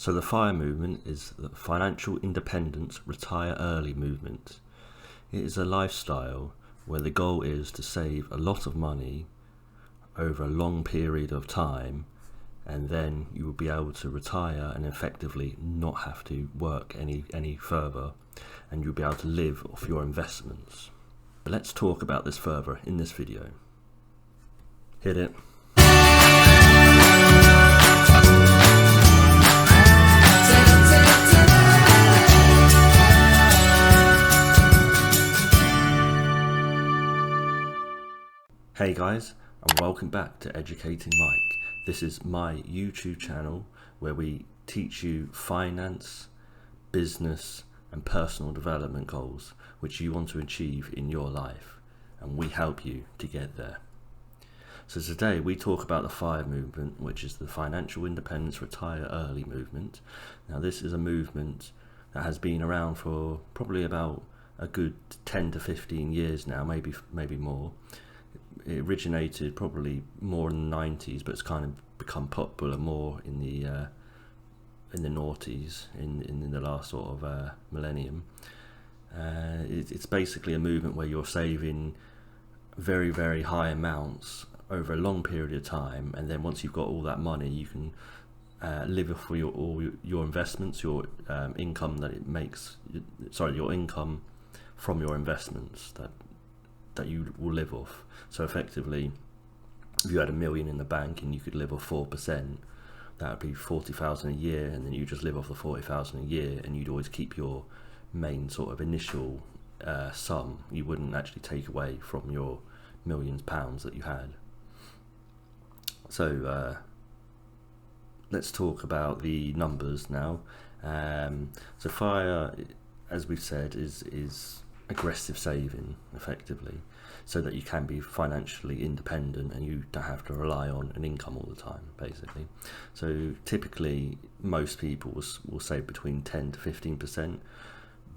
So the FIRE movement is the Financial Independence Retire Early movement. It is a lifestyle where the goal is to save a lot of money over a long period of time, and then you will be able to retire and effectively not have to work any further, and you'll be able to live off your investments. But let's talk about this further in this video. Hit it. Hey guys, and welcome back to Educating Mike. This is my YouTube channel where we teach you finance, business and personal development goals which you want to achieve in your life, and we help you to get there. So today we talk about the FIRE movement, which is the Financial Independence Retire Early movement. Now this is a movement that has been around for probably about a good 10 to 15 years now, maybe more. It originated probably more in the 90s, but it's kind of become popular more in the noughties, in the last sort of millennium. It's basically a movement where you're saving very, very high amounts over a long period of time, and then once you've got all that money, you can live off all your investments, your income that it makes. Sorry, your income from your investments that you will live off. So effectively, if you had $1 million in the bank and you could live off 4%, that would be 40,000 a year, and then you just live off the 40,000 a year, and you'd always keep your main sort of initial sum. You wouldn't actually take away from your millions pounds that you had. So let's talk about the numbers now. So FIRE, as we've said, is aggressive saving effectively, so that you can be financially independent and you don't have to rely on an income all the time, basically. So typically most people will save between 10 to 15%,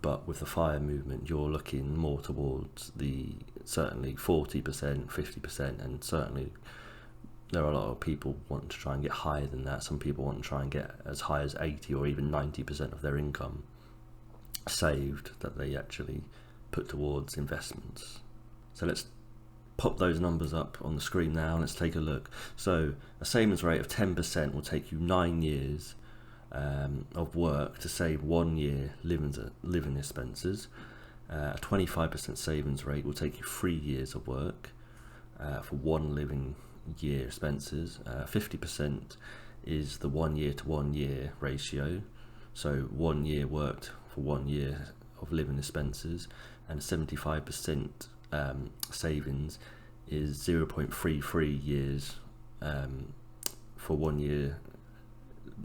but with the FIRE movement you're looking more towards the certainly 40%, 50%, and certainly there are a lot of people wanting to try and get higher than that. Some people want to try and get as high as 80 or even 90% of their income saved that they actually put towards investments. So let's pop those numbers up on the screen now and let's take a look. So a savings rate of 10% will take you 9 years of work to save 1 year living expenses. A 25% savings rate will take you 3 years of work for 1 living year expenses. 50% is the 1 year to 1 year ratio, so 1 year worked for 1 year of living expenses, and 75% savings is 0.33 years for 1 year,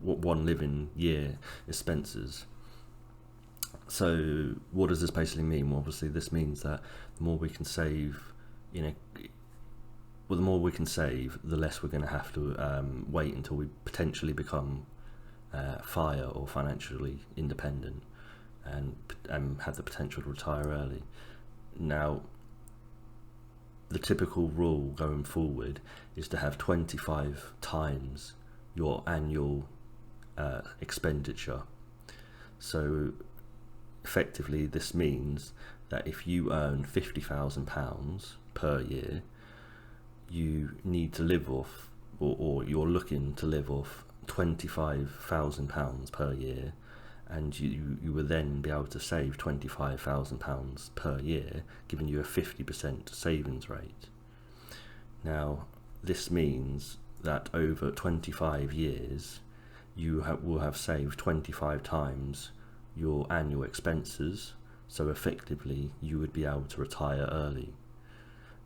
1 living year expenses. So what does this basically mean? Well, obviously this means that the more we can save, the more we can save, the less we're going to have to wait until we potentially become FIRE or financially independent and have the potential to retire early. Now, the typical rule going forward is to have 25 times your annual expenditure. So effectively this means that if you earn £50,000 per year, you need to live off, or you're looking to live off £25,000 per year, and you will then be able to save £25,000 per year, giving you a 50% savings rate. Now this means that over 25 years you will have saved 25 times your annual expenses, so effectively you would be able to retire early.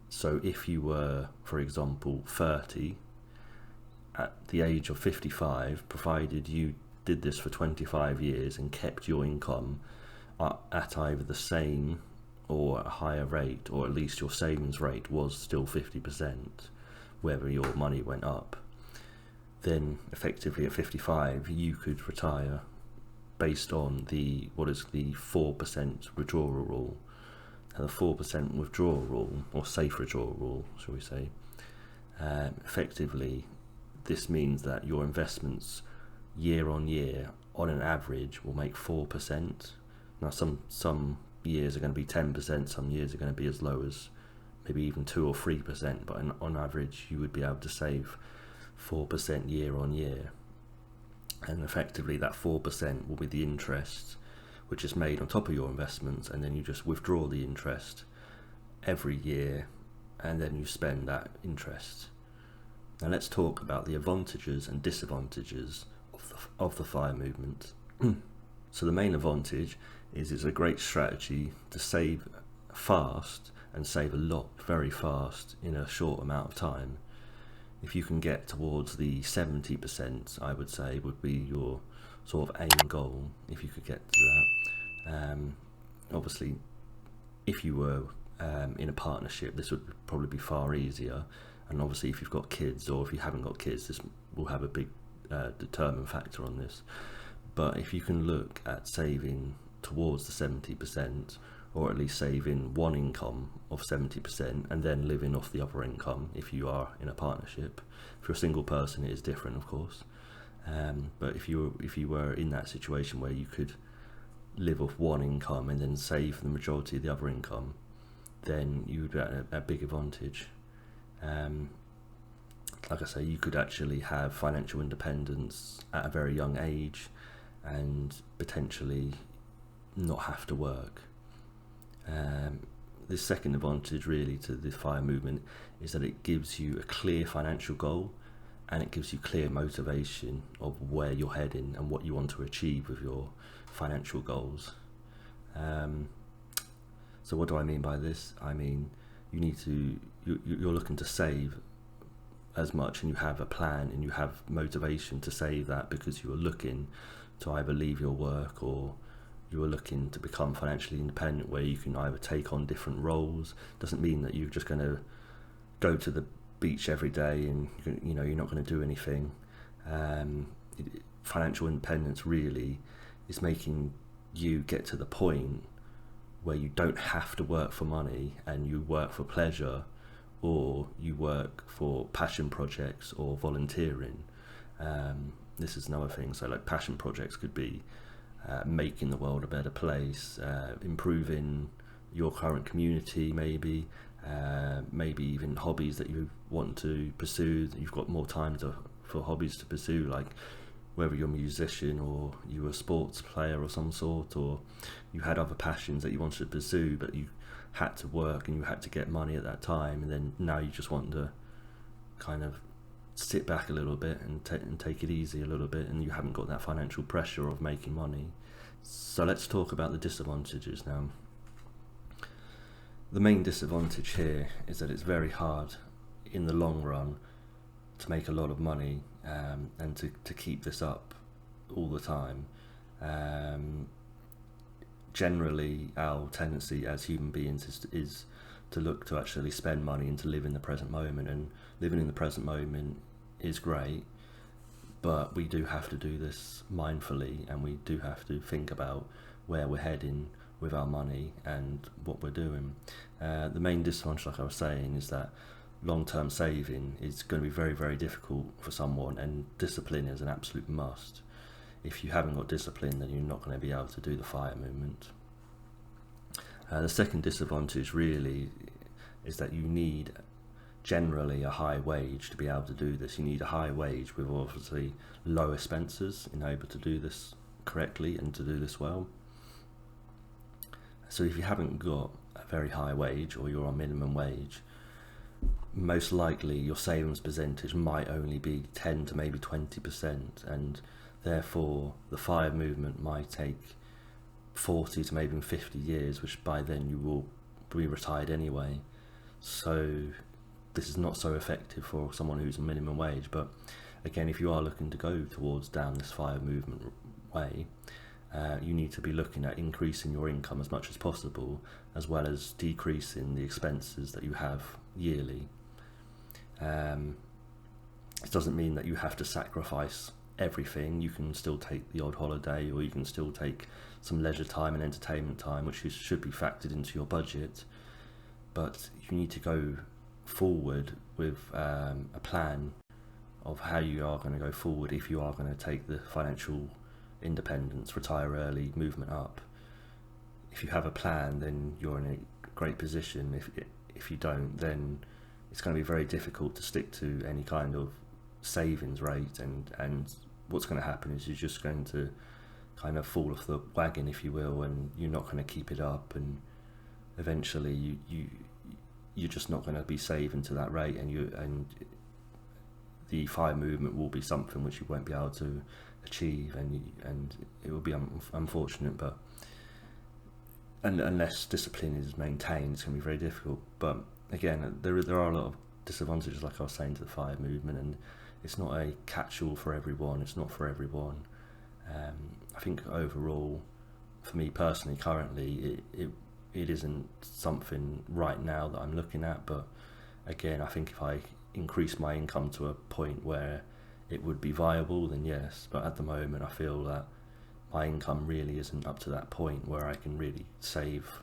So if you were, for example, 30 at the age of 55, provided you did this for 25 years and kept your income at either the same or a higher rate, or at least your savings rate was still 50%, whether your money went up, then effectively at 55 you could retire based on what is the 4% withdrawal rule. And the 4% withdrawal rule, or safe withdrawal rule, shall we say, effectively this means that your investments year on year on an average will make 4%. Now some years are going to be 10%, some years are going to be as low as maybe even 2 or 3%, but on average you would be able to save 4% year on year. And effectively that 4% will be the interest which is made on top of your investments, and then you just withdraw the interest every year and then you spend that interest. Now let's talk about the advantages and disadvantages of the FIRE movement. So the main advantage is it's a great strategy to save fast and save a lot very fast in a short amount of time. If you can get towards the 70%, I would say would be your sort of aim goal, if you could get to that. Obviously, if you were in a partnership, this would probably be far easier, and obviously if you've got kids or if you haven't got kids, this will have a big determinant factor on this. But if you can look at saving towards the 70%, or at least saving one income of 70% and then living off the other income if you are in a partnership. If you're a single person, it is different, of course. But if you were in that situation where you could live off one income and then save the majority of the other income, then you would be at a big advantage. Like I say, you could actually have financial independence at a very young age and potentially not have to work. The second advantage really to the FIRE movement is that it gives you a clear financial goal, and it gives you clear motivation of where you're heading and what you want to achieve with your financial goals. So what do I mean by this? I mean you're looking to save as much, and you have a plan and you have motivation to save that because you are looking to either leave your work, or you are looking to become financially independent, where you can either take on different roles. Doesn't mean that you're just going to go to the beach every day and you're not going to do anything. Financial independence really is making you get to the point where you don't have to work for money and you work for pleasure, or you work for passion projects or volunteering. This is another thing. So like passion projects could be making the world a better place, improving your current community, maybe even hobbies that you want to pursue. You've got more time for hobbies to pursue, like whether you're a musician or you were a sports player of some sort, or you had other passions that you wanted to pursue but you had to work and you had to get money at that time, and then now you just want to kind of sit back a little bit and take it easy a little bit, and you haven't got that financial pressure of making money. So let's talk about the disadvantages now. The main disadvantage here is that it's very hard in the long run to make a lot of money, and to keep this up all the time. Generally our tendency as human beings is to look to actually spend money and to live in the present moment, and living in the present moment is great, but we do have to do this mindfully, and we do have to think about where we're heading with our money and what we're doing. The main disadvantage, like I was saying, is that long-term saving is going to be very, very difficult for someone, and discipline is an absolute must. If you haven't got discipline, then you're not going to be able to do the FIRE movement. The second disadvantage really is that you need generally a high wage to be able to do this. You need a high wage with obviously low expenses in order to do this correctly and to do this well. So if you haven't got a very high wage, or you're on minimum wage, most likely your savings percentage might only be 10 to maybe 20%, and therefore the FIRE movement might take 40 to maybe 50 years, which by then you will be retired anyway. So this is not so effective for someone who's on minimum wage. But again, if you are looking to go towards down this FIRE movement way, you need to be looking at increasing your income as much as possible, as well as decreasing the expenses that you have yearly. It doesn't mean that you have to sacrifice everything. You can still take the odd holiday, or you can still take some leisure time and entertainment time, which should be factored into your budget. But you need to go forward with a plan of how you are going to go forward if you are going to take the financial independence, retire early, movement up. If you have a plan, then you're in a great position. If you don't, then it's going to be very difficult to stick to any kind of savings rate, and what's going to happen is you're just going to kind of fall off the wagon, if you will, and you're not going to keep it up, and eventually you're just not going to be saving to that rate, and the FIRE movement will be something which you won't be able to achieve, and it will be unfortunate, but unless discipline is maintained, it's going to be very difficult. But again, there are a lot of disadvantages, like I was saying, to the FIRE movement, and it's not a catch-all for everyone. It's not for everyone. I think overall, for me personally, currently, it isn't something right now that I'm looking at. But again, I think if I increase my income to a point where it would be viable, then yes. But at the moment, I feel that my income really isn't up to that point where I can really save.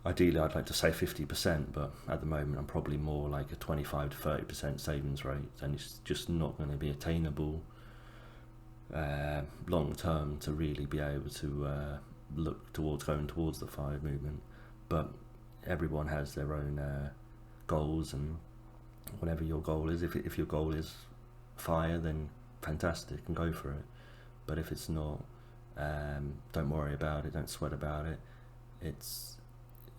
Ideally, I'd like to save 50%, but at the moment I'm probably more like a 25 to 30% savings rate, and it's just not going to be attainable long term to really be able to look towards going towards the FIRE movement. But everyone has their own goals, and whatever your goal is, if your goal is FIRE, then fantastic, and go for it. But if it's not, don't worry about it, don't sweat about it.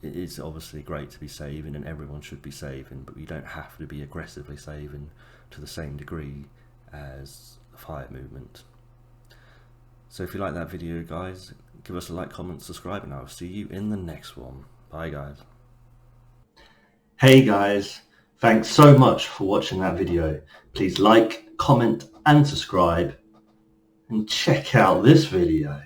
It is obviously great to be saving, and everyone should be saving, but you don't have to be aggressively saving to the same degree as the FIRE movement. So if you like that video, guys, give us a like, comment, subscribe, and I'll see you in the next one. Bye, guys. Hey guys, thanks so much for watching that video. Please like, comment and subscribe, and check out this video.